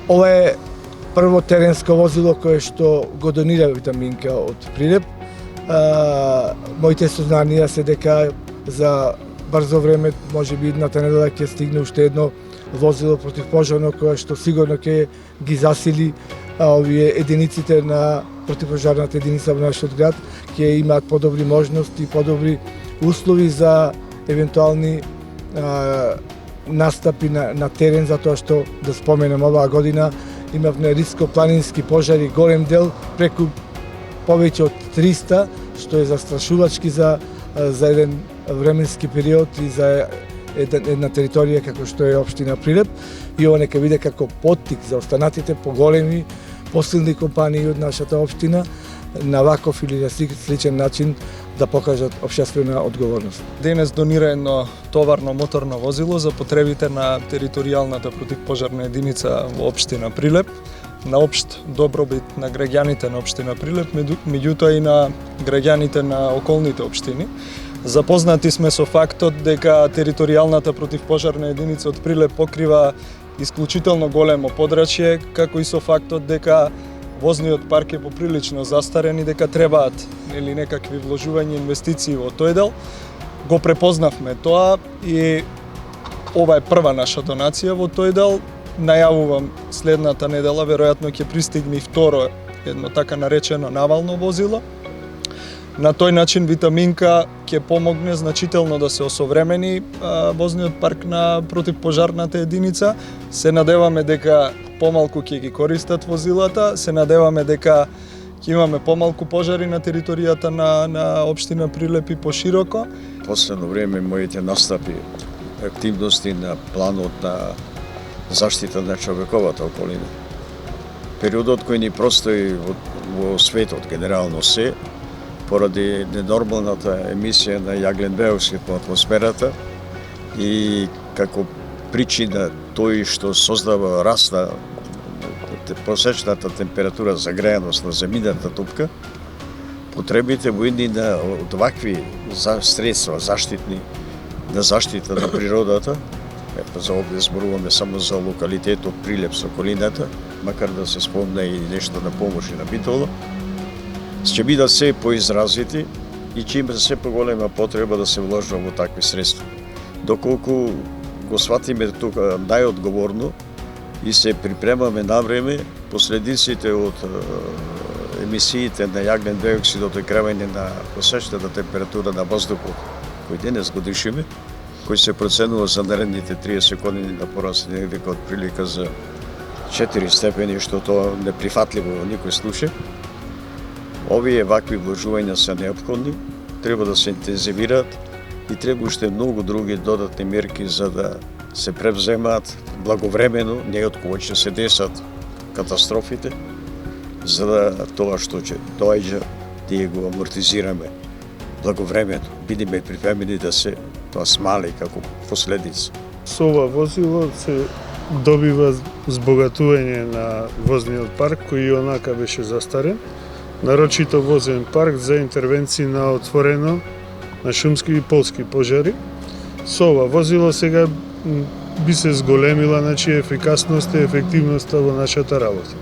Ова е прво теренско возило кое што го донира Витаминка од Прилеп. Моите сознанија се дека за брзо време, може би едната недела ќе стигне уште едно возило противпожарно кое што сигурно ќе ги засили овие единиците на противпожарната единица во нашиот град, ќе имаат подобри можности, подобри услови за евентуални настапи на терен, затоа што, да споменам, оваа година имавме риско-планински пожари, голем дел, преку повеќе од 300, што е застрашувачки за еден временски период и за една територија како што е општина Прилеп. И ова нека биде како поттик за останатите поголеми, посилни компании од нашата општина на ваков или на сличен начин да покажат општествена одговорност. Денес донира едно товарно моторно возило за потребите на територијалната противпожарна единица во општина Прилеп, на општ добробит на граѓаните на општина Прилеп, меѓутоа и на граѓаните на околните општини. Запознати сме со фактот дека територијалната противпожарна единица од Прилеп покрива исклучително големо подрачје, како и со фактот дека возниот парк е поприлично застарен и дека требаат некакви вложувања инвестиции во тој дел. Го препознавме тоа и ова е прва наша донација во тој дел. Најавувам следната недела, веројатно ќе пристигне и второ едно така наречено навално возило. На тој начин Витаминка ќе помогне значително да се осовремени возниот парк на противпожарната единица. Се надеваме дека помалку ќе ги користат возилата, се надеваме дека ќе имаме помалку пожари на територијата на општина Прилеп и пошироко. Последно време моите настапи, активности на планот на заштита на човековата околина. Периодот кој ни простои во светот генерално се, поради ненормалната емисија на јаглен диоксид во атмосферата и како причина тој што создава раст на просечната температура за грејаност на земјината топка, потребите војни од вакви средства заштитни на заштита на природата, за овде зборуваме само за локалитетот Прилеп со околината, макар да се спомне и нешто на помош и на Битола, ќе бидат се поизразити и ќе има се поголема потреба да се вложува во такви средства. Доколку го сватиме тука најодговорно и се припремаме навреме, последиците од емисиите на јаглен диоксид од екравање на просечната температура на воздухот, кој денес го дишиме, кој се проценува за наредните 30 години да порасне некако од прилика за 4 степени, што тоа неприфатливо во никој случај. Овие вакви вложувања се неопходни, треба да се интензивираат и треба уште многу други додатни мерки за да се превземаат благовремено, не од кога ќе се десат катастрофите, за да тоа што ќе доаѓа, тие го амортизираме благовремено, бидеме припремени да се тоа смали како последица. Со ова возило се добива збогатување на возниот парк кој и онака беше застарен, нарочито возен парк за интервенции на отворено на шумски и полски пожари. Со ова возило сега би се зголемила ефикасноста и ефективноста во нашата работа.